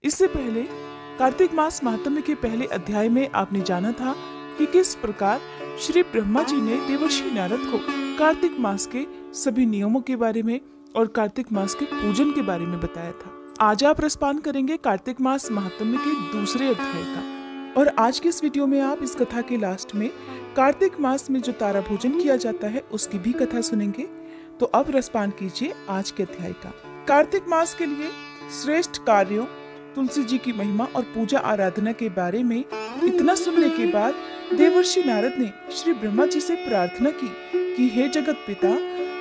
इससे पहले कार्तिक मास महात्म्य के पहले अध्याय में आपने जाना था कि किस प्रकार श्री ब्रह्मा जी ने देवर्षि नारद को कार्तिक मास के सभी नियमों के बारे में और कार्तिक मास के पूजन के बारे में बताया था। आज आप रसपान करेंगे कार्तिक मास महात्म्य के दूसरे अध्याय का। और आज के इस वीडियो में आप इस कथा के लास्ट में कार्तिक मास में जो तारा भोजन किया जाता है उसकी भी कथा सुनेंगे। तो अब रसपान कीजिए आज के अध्याय का। कार्तिक मास के लिए श्रेष्ठ कार्यों, तुलसी जी की महिमा और पूजा आराधना के बारे में इतना सुनने के बाद देवर्षि नारद ने श्री ब्रह्मा जी से प्रार्थना की कि हे जगत पिता,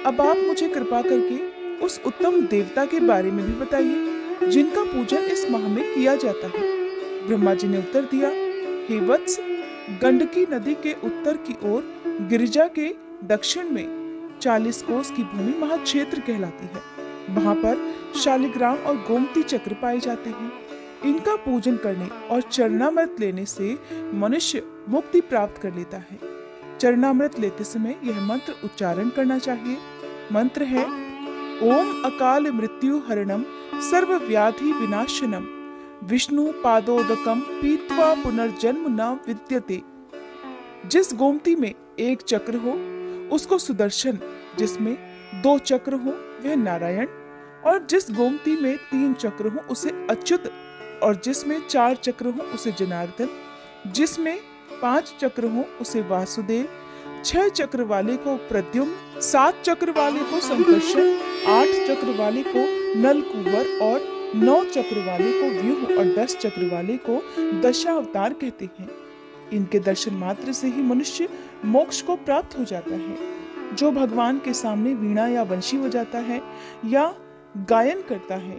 अब आप मुझे कृपा करके उस उत्तम देवता के बारे में भी बताइए जिनका पूजन इस माह में किया जाता है। ब्रह्मा जी ने उत्तर दिया, हे वत्स, गंडकी नदी के उत्तर की ओर गिरिजा के दक्षिण में 40 कोस की भूमि महाक्षेत्र कहलाती है। वहाँ पर शालिग्राम और गोमती चक्र पाए जाते हैं। इनका पूजन करने और चरणामृत लेने से मनुष्य मुक्ति प्राप्त कर लेता है। चरणामृत लेते समय यह मंत्र उच्चारण करना चाहिए। मंत्र है, ओम अकाल मृत्यु हरणम सर्व व्याधि विनाशनम विष्णु पादोदकम पीत्वा पुनर्जन्म न विद्यते। जिस गोमती में एक चक्र हो उसको सुदर्शन, जिसमें 2 चक्र हो वह नारायण, और जिस गोमती में 3 चक्र हो उसे अच्युत, और जिसमें 4 चक्र हो उसे जनार्दन, जिसमें 5 चक्र हो उसे वासुदेव, 6 चक्र वाले को प्रद्युम्न, 7 चक्र वाले को संकर्षण, 8 चक्र वाले को नलकूवर और 9 चक्र वाले को व्यूह और 10 चक्र वाले को दशावतार कहते हैं। इनके दर्शन मात्र से ही मनुष्य मोक्ष को प्राप्त हो जाता है। जो भगवान के सामने वीणा या बंशी बजाता है या गायन करता है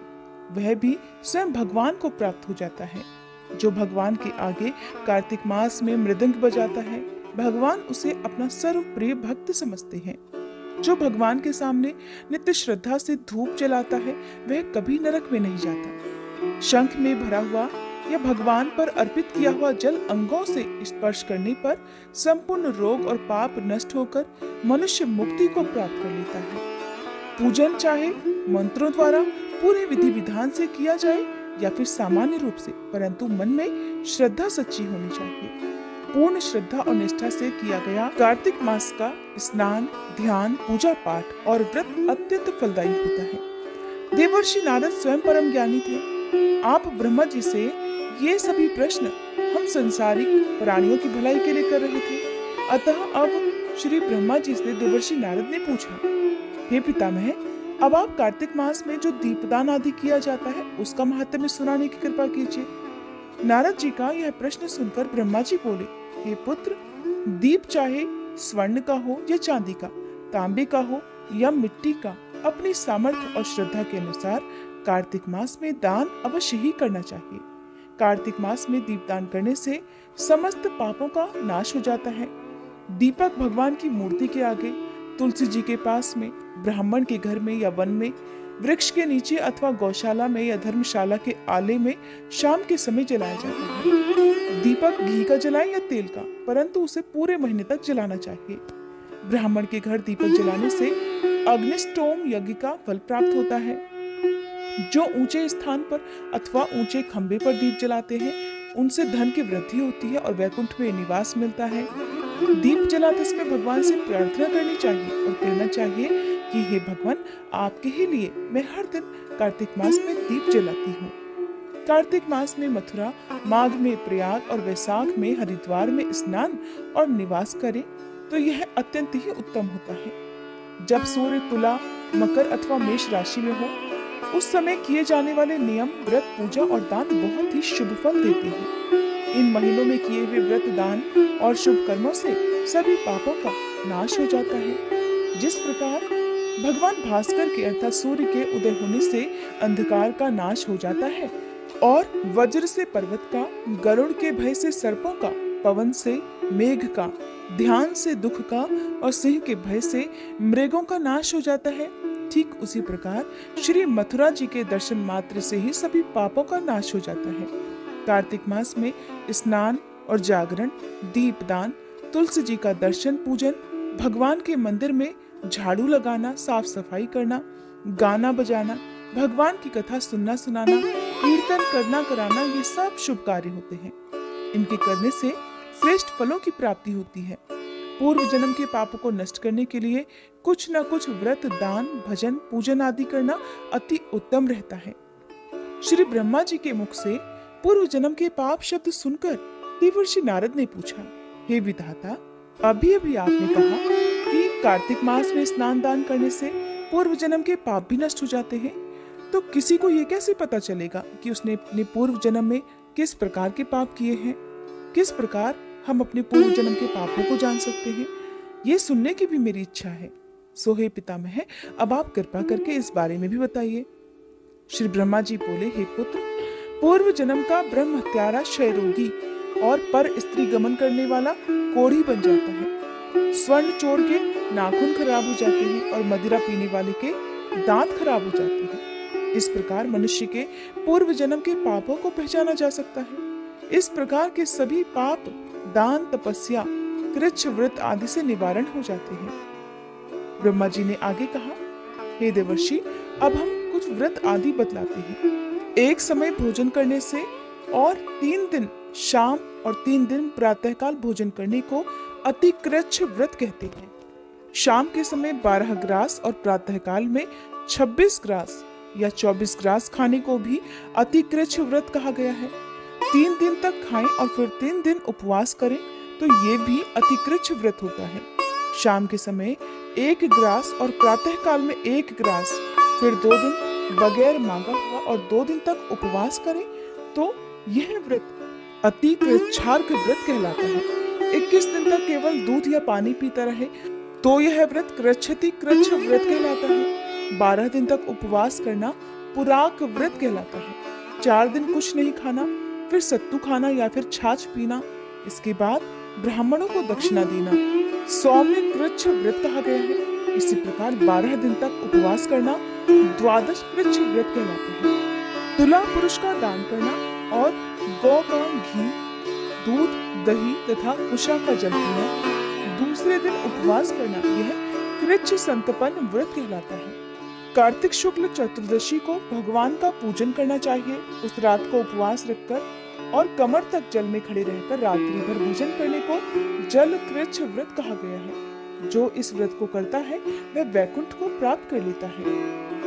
वह भी स्वयं भगवान को प्राप्त हो जाता है। जो भगवान के आगे कार्तिक मास में मृदंग बजाता है भगवान उसे अपना सर्व प्रिय भक्त समझते हैं। जो भगवान के सामने नित्य श्रद्धा से धूप जलाता है वह कभी नरक में नहीं जाता। शंख में भरा हुआ या भगवान पर अर्पित किया हुआ जल अंगों से स्पर्श करने पर संपूर्ण रोग और पाप नष्ट होकर मनुष्य मुक्ति को प्राप्त कर लेता है। पूजन चाहे मंत्रों द्वारा पूरे विधि विधान से किया जाए या फिर सामान्य रूप से, परंतु मन में श्रद्धा सच्ची होनी चाहिए। पूर्ण श्रद्धा और निष्ठा से किया गया कार्तिक मास का स्नान, ध्यान, पूजा पाठ और व्रत अत्यंत फलदायी होता है। देवर्षि नारद स्वयं परम ज्ञानी थे। आप ब्रह्मा जी से ये सभी प्रश्न हम संसारिक प्राणियों की भलाई के लिए कर रहे थे। अतः अब श्री ब्रह्मा जी से देवर्षि नारद ने पूछा, हे पितामह, अब आप कार्तिक मास में जो दीपदान आदि किया जाता है उसका महत्व सुनाने की कृपा कीजिए। नारद जी का यह प्रश्न सुनकर ब्रह्मा जी बोले, हे पुत्र, दीप चाहे स्वर्ण का हो या चांदी का, तांबे का हो या मिट्टी का, अपनी सामर्थ्य और श्रद्धा के अनुसार कार्तिक मास में दान अवश्य ही करना चाहिए। कार्तिक मास में दीपदान करने से समस्त पापों का नाश हो जाता है। दीपक भगवान की मूर्ति के आगे, तुलसी जी के पास में, ब्राह्मण के घर में या वन में, वृक्ष के नीचे अथवा गौशाला में या धर्मशाला के आले में शाम के समय जलाया जाता है। दीपक घी का जलाएं या तेल का, परंतु उसे पूरे महीने तक जलाना चाहिए। ब्राह्मण के घर दीपक जलाने से अग्निष्टोम यज्ञ का फल प्राप्त होता है। जो ऊंचे स्थान पर अथवा ऊंचे खंबे पर दीप जलाते हैं उनसे धन की वृद्धि होती है और वैकुंठ में निवास मिलता है। दीप जलाते समय भगवान से प्रार्थना करनी चाहिए और कहना चाहिए कि हे भगवान, आपके ही लिए मैं हर दिन कार्तिक मास में दीप जलाती हूँ। कार्तिक मास में मथुरा, माघ में प्रयाग और वैशाख में हरिद्वार में स्नान और निवास करें तो यह अत्यंत ही उत्तम होता है। जब सूर्य तुला, मकर अथवा मेष राशि में हो उस समय किए जाने वाले नियम, व्रत, पूजा और दान बहुत ही शुभ फल देते हैं। इन महीनों में किए हुए व्रत, दान और शुभ कर्मों से सभी पापों का नाश हो जाता है। जिस प्रकार भगवान भास्कर के अर्थात सूर्य के उदय होने से अंधकार का नाश हो जाता है और वज्र से पर्वत का, गरुड़ के भय से सर्पों का, पवन से मेघ का, ध्यान से दुख का और सिंह के भय से मृगों का नाश हो जाता है, ठीक उसी प्रकार श्री मथुरा जी के दर्शन मात्र से ही सभी पापों का नाश हो जाता है। कार्तिक मास में स्नान और जागरण, दीपदान, तुलसी जी का दर्शन पूजन, भगवान के मंदिर में झाड़ू लगाना, साफ सफाई करना, गाना बजाना, भगवान की कथा सुनना सुनाना कीर्तन करना कराना ये सब शुभ कार्य होते हैं। इनके करने से श्रेष्ठ फलों की प्राप्ति होती है। पूर्व जन्म के पापों को नष्ट करने के लिए कुछ न कुछ व्रत, दान, भजन, पूजन आदि करना अति उत्तम रहता है। श्री ब्रह्मा जी के मुख से पूर्व जन्म के पाप शब्द सुनकर देवर्षि नारद ने पूछा, हे विधाता, अभी अभी आपने कहा कि कार्तिक मास में स्नान दान करने से पूर्व जन्म के पाप भी नष्ट हो जाते हैं, तो किसी को ये कैसे पता चलेगा कि उसने अपने पूर्व जन्म में किस प्रकार के पाप किए हैं? किस प्रकार हम अपने पूर्व जन्म के पापों को जान सकते हैं? ये सुनने की भी मेरी इच्छा है। सो हे पितामह, अब आप कृपा करके इस बारे में भी बताइए। श्री ब्रह्मा जी बोले, हे पुत्र, पूर्व जन्म का ब्रह्म हत्यारा, क्षय रोगी और पर स्त्री गमन करने वाला कोढ़ी बन जाता है। स्वर्ण चोर के नाखून खराब हो जाते हैं और मदिरा पीने वाले के दांत खराब हो जाते हैं। इस प्रकार मनुष्य के पूर्व जन्म के पापों को पहचाना जा सकता है। इस प्रकार के सभी पाप दान, तपस्या, कृच्छ व्रत आदि से निवारण हो जाते हैं। ब्रह्मा जी ने आगे कहा, हे देवर्षि, अब हम कुछ व्रत आदि बतलाते हैं। एक समय भोजन करने से और 3 दिन शाम और 3 दिन प्रातःकाल भोजन करने को अतिकृच्छ व्रत कहते हैं। शाम के समय 12 ग्रास और प्रातःकाल में 26 ग्रास या 24 ग्रास खाने को भी अतिकृच्छ व्रत कहा गया है। 3 दिन तक खाएं और फिर 3 दिन उपवास करें तो ये भी अतिकृच्छ व्रत होता है। शाम के समय 1 ग्रास और प्रातःकाल में 1 ग्रास, फिर 2 दिन बगैर मांगा हुआ और 2 दिन तक उपवास करें तो यह व्रत अतिकृच्छार्क व्रत कहलाता है। 21 दिन तक केवल दूध या पानी पीता रहे तो यह व्रत कृच्छति कृच्छ व्रत कहलाता है। 12 दिन तक उपवास करना पुराक व्रत कहलाता है। 4 दिन कुछ नहीं खाना, फिर सत्तू खाना या फिर छाछ पीना, इसके बाद ब्राह्मणों को दक्षिणा देना, सौम्य कृच्छ व्रत कहा गया है। इसी प्रकार 12 दिन तक उपवास करना द्वादश कृच्छ व्रत कहलाता है। तुला पुरुष का दान करना और गौ का घी, दूध, दही तथा कुशा का जल पीना, दूसरे दिन उपवास करना, यह कृच्छ संतपन व्रत कहलाता है। कार्तिक शुक्ल चतुर्दशी को भगवान का पूजन करना चाहिए। उस रात को उपवास रखकर और कमर तक जल में खड़े रहकर रात्रि भर भोजन करने को जल कृच्छ व्रत कहा गया है। जो इस व्रत को करता है वह वैकुंठ को प्राप्त कर लेता है।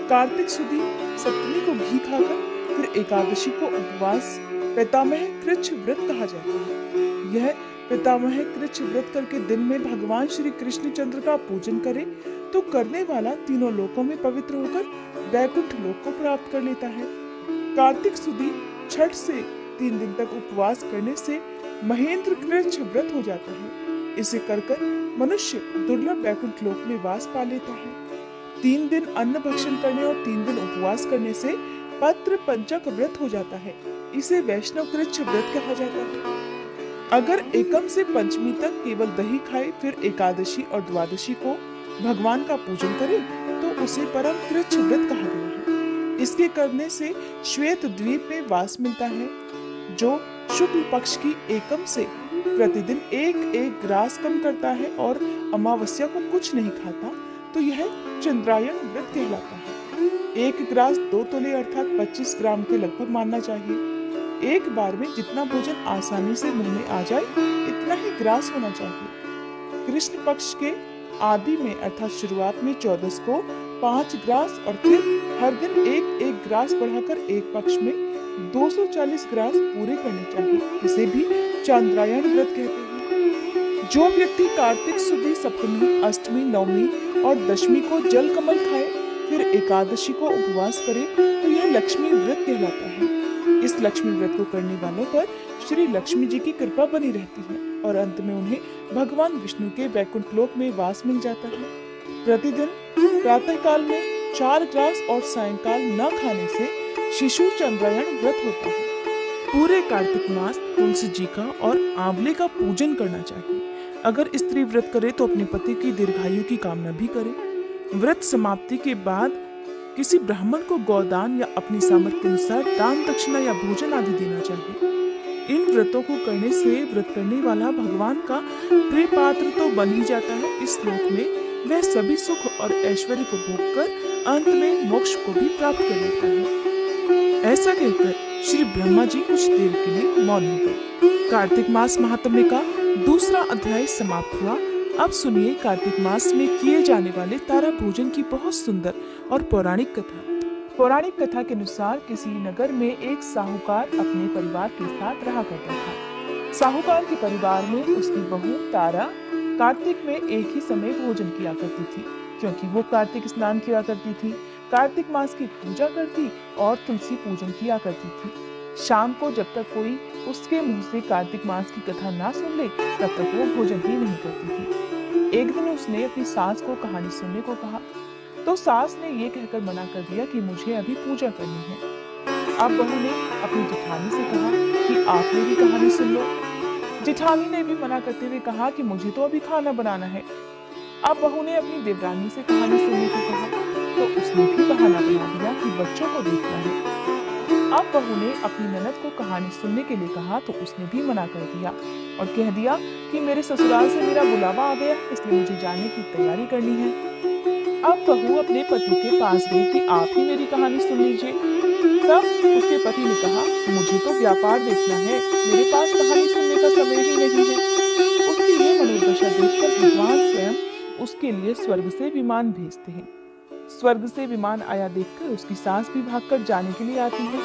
कार्तिक सुदी सप्तमी को घी खाकर फिर एकादशी को उपवास पितामह कृच्छ व्रत कहा जाता है। यह पितामह कृच्छ व्रत करके दिन में भगवान श्री कृष्ण चंद्र का पूजन करे तो करने वाला तीनों लोकों में पवित्र होकर वैकुंठ लोक को प्राप्त कर लेता है। कार्तिक सुदी छठ से 3 दिन तक उपवास करने से महेंद्र कृच्छ व्रत हो जाता है। इसे कर मनुष्य दुर्लभ वैकुंठ लोक में वास पा लेता है। 3 दिन अन्न भक्षण करने और 3 दिन उपवास करने से पत्र पंचक व्रत हो जाता है। इसे वैष्णव कृच्छ व्रत कहा जाता है। अगर एकम से पंचमी तक केवल दही खाए फिर एकादशी और द्वादशी को भगवान का पूजन करे तो उसे परम कृच्छ व्रत कहा गया है। इसके करने से श्वेत द्वीप में वास मिलता है। जो शुक्ल पक्ष की एकम से प्रतिदिन 1-1 ग्रास कम करता है और अमावस्या को कुछ नहीं खाता तो यह चंद्रायन व्रत कहलाता है। 1 ग्रास 2 तोले अर्थात 25 ग्राम के लगभग मानना चाहिए। एक बार में जितना भोजन आसानी से मुंह में आ जाए इतना ही ग्रास होना चाहिए। कृष्ण पक्ष के आदि में अर्थात शुरुआत में 14 को 5 ग्रास और फिर हर दिन 1-1 ग्रास बढ़ाकर एक पक्ष में 240 ग्रास पूरे करने चाहिए। इसे भी चांद्रायण व्रत कहते हैं। जो व्यक्ति कार्तिक सुदी सप्तमी, अष्टमी, नवमी और दशमी को जल कमल खाए फिर एकादशी को उपवास करे तो यह लक्ष्मी व्रत कहलाता है। इस लक्ष्मी व्रत को करने वालों पर श्री लक्ष्मी जी की कृपा बनी रहती है और अंत में उन्हें भगवान विष्णु के वैकुंठ लोक में वास मिल जाता है। प्रतिदिन प्रातःकाल में 4 ग्रास और सायंकाल न खाने से शिशु चंद्रायण व्रत होता है। पूरे कार्तिक मास तुलसी जी का और आंवले का पूजन करना चाहिए। अगर स्त्री व्रत करे तो अपने पति की दीर्घायु की कामना भी करे। व्रत समाप्ति के बाद किसी ब्राह्मण को गौदान या अपनी सामर्थ्य अनुसार दान, दक्षिणा या भोजन आदि देना चाहिए। इन व्रतों को करने से व्रत करने वाला भगवान का प्रिय पात्र तो बन ही जाता है, इस लोक में वह सभी सुख और ऐश्वर्य को भोगकर अंत में मोक्ष को भी प्राप्त कर लेता है। ऐसा कहकर श्री ब्रह्मा जी कुछ देर के लिए मौन हो गए। कार्तिक मास महात्म्य का दूसरा अध्याय समाप्त हुआ। अब सुनिए कार्तिक मास में किए जाने वाले तारा भोजन की बहुत सुंदर और पौराणिक कथा। पौराणिक कथा के अनुसार किसी नगर में एक साहूकार अपने परिवार के साथ रहा करता था। साहूकार के परिवार में उसकी बहू तारा कार्तिक में एक ही समय भोजन किया करती थी, क्योंकि वो कार्तिक स्नान किया करती थी, कार्तिक मास की पूजा करती और तुलसी पूजन किया करती थी। शाम को जब तक कोई उसके मुंह से कार्तिक मास की कथा ना सुन ले तब तक वो भोजन ही नहीं करती थी। एक दिन उसने अपनी सास को कहानी सुनने को कहा, तो सास ने ये कहकर मना कर दिया कि मुझे अभी पूजा करनी है। अब बहू ने अपनी जेठानी से कहा कि आप मेरी कहानी सुन लो। जेठानी ने भी मना करते हुए कहा कि मुझे तो अभी खाना बनाना है। अब बहू ने अपनी देवरानी से कहानी सुनने को कहा, तो उसने भी बहाना बना दिया कि बच्चों को देखना है। अब बहू ने अपनी ननद को कहानी सुनने के लिए कहा, तो उसने भी मना कर दिया और कह दिया कि मेरे ससुराल से मेरा बुलावा आ गया, इसलिए मुझे जाने की तैयारी करनी है। अब बहू अपने पति के पास गई कि आप ही मेरी कहानी सुन लीजिए। तब उसके पति ने कहा, मुझे तो व्यापार देखना है, मेरे पास कहानी सुनने का समय ही नहीं है। उसकी ये मनोदशा देखकर भगवान स्वयं उसके लिए स्वर्ग से विमान भेजते हैं। स्वर्ग से विमान आया देखकर उसकी सास भी भागकर जाने के लिए आती है,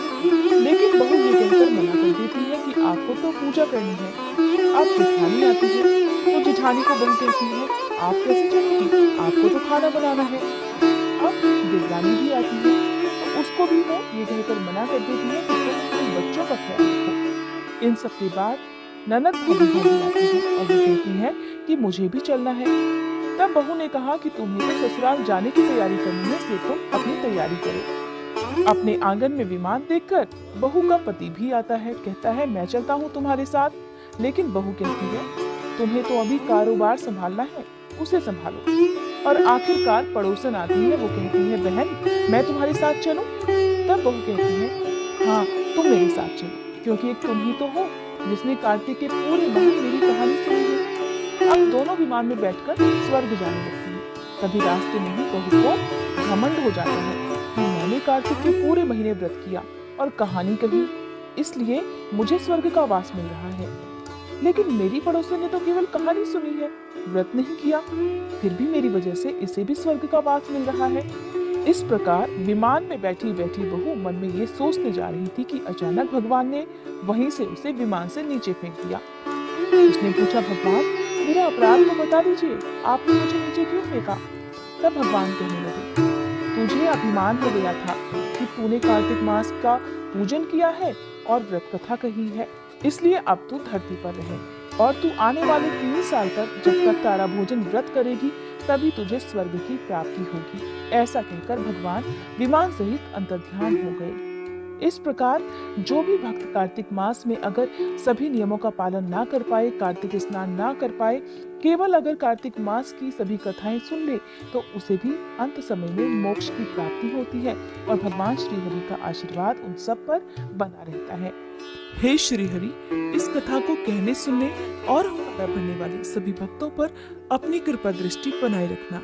लेकिन बहू ये कहकर मना कर देती है कि आपको तो पूजा करनी है। अब जेठानी आती है, तो जेठानी को बहू कहती है, आप कैसे चलेंगी, आपको तो खाना बनाना है। अब देवरानी भी आती है, तो उसको भी वो ये कहकर मना कर देती है कि तुम अपने बच्चों का ख्याल रखो। इन सब के बाद ननद भाभी भी आती है और वो कहती है कि मुझे भी चलना है। तब बहू ने कहा कि तुम्हें तो ससुराल जाने की तैयारी करनी है, इसलिए तुम अपनी तैयारी करो। अपने आंगन में विमान देखकर बहू का पति भी आता है, कहता है मैं चलता हूँ तुम्हारे साथ। लेकिन बहू कहती है तुम्हें तो अभी कारोबार संभालना है, उसे संभालो। और आखिरकार पड़ोसन आती है, वो कहती है बहन मैं तुम्हारे साथ चलूं? तब बहू कहती है हाँ तुम मेरे साथ चलो, क्योंकि एक तुम ही तो हो जिसने कार्तिक के पूरे माह मेरी कहानी सुनी है। अब दोनों विमान में बैठकर स्वर्ग जाने लगती है। तभी रास्ते में ही बहू को घमंड हो जाता है कि मैंने कार्तिक के पूरे महीने व्रत किया और कहानी कही, इसलिए मुझे स्वर्ग का वास मिल रहा है। लेकिन मेरी पड़ोसन ने तो केवल कहानी सुनी है, व्रत नहीं किया, फिर भी मेरी वजह से इसे भी स्वर्ग का वास मिल रहा है। इस प्रकार विमान में बैठी बैठी बहू मन में ये सोचते जा रही थी कि अचानक भगवान ने वहीं से उसे विमान से नीचे फेंक दिया। उसने पूछा, भगवान मेरा अपराध तो बता दीजिए, आपने मुझे नीचे क्यों फेंका? तब भगवान कहने लगे, तुझे अभिमान हो गया था कि तूने कार्तिक मास का पूजन किया है और व्रत कथा कही है, इसलिए अब तू धरती पर रहे और तू आने वाले 3 साल तक जब तक तारा भोजन व्रत करेगी तभी तुझे स्वर्ग की प्राप्ति होगी। ऐसा कहकर भगवान विमान सहित अंतर्ध्यान हो गए। इस प्रकार जो भी भक्त कार्तिक मास में अगर सभी नियमों का पालन ना कर पाए, कार्तिक स्नान ना कर पाए, केवल अगर कार्तिक मास की सभी कथाएं सुन ले, तो उसे भी अंत समय में मोक्ष की प्राप्ति होती है और भगवान श्री हरि का आशीर्वाद उन सब पर बना रहता है। हे श्री हरि, इस कथा को कहने सुनने और हमारा बनने वाले सभी भक्तों पर अपनी कृपा दृष्टि बनाए रखना।